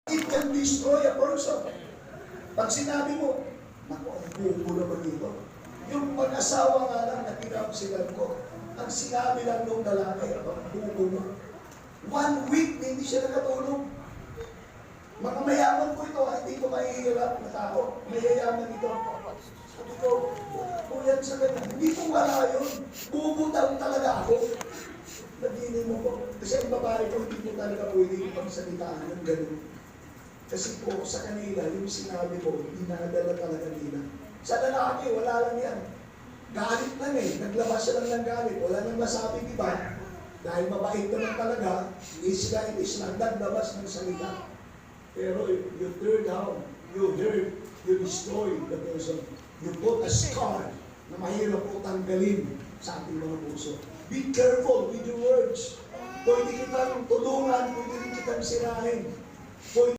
It can destroy a person. Pag sinabi mo, naku, ang bubo naman dito. Yung mag-asawa nga lang na kinapsilan ko, ang sinabi lang nung lalaki, ang bubo mo. 1 week, hindi siya nakatulog. Mga mayaman ko ito, hindi ko mahihirap na tao. Mayayaman ito. Sabi ko, kuyan sa ganyan. Hindi ko wala yun. Bubutang talaga ako. Naginin mo ko. Kasi ang babae ko, hindi ko talaga pwede ipag-salitaan ng ganun. Kasi po sa kanila, yung sinabi ko, dinadala talaga nila. Sa lalaki, wala lang yan. Galit lang eh. Naglabas siya lang ng galit. Wala nang masabi, di ba? Dahil mabait naman talaga, is lang naglabas ng salita. Pero you turn down, you hurt, you destroy the person. You put a scar na mahirap po tanggalin sa ating mga puso. Be careful with your words. Pwede kitang tulungan, pwede rin kitang sirahin.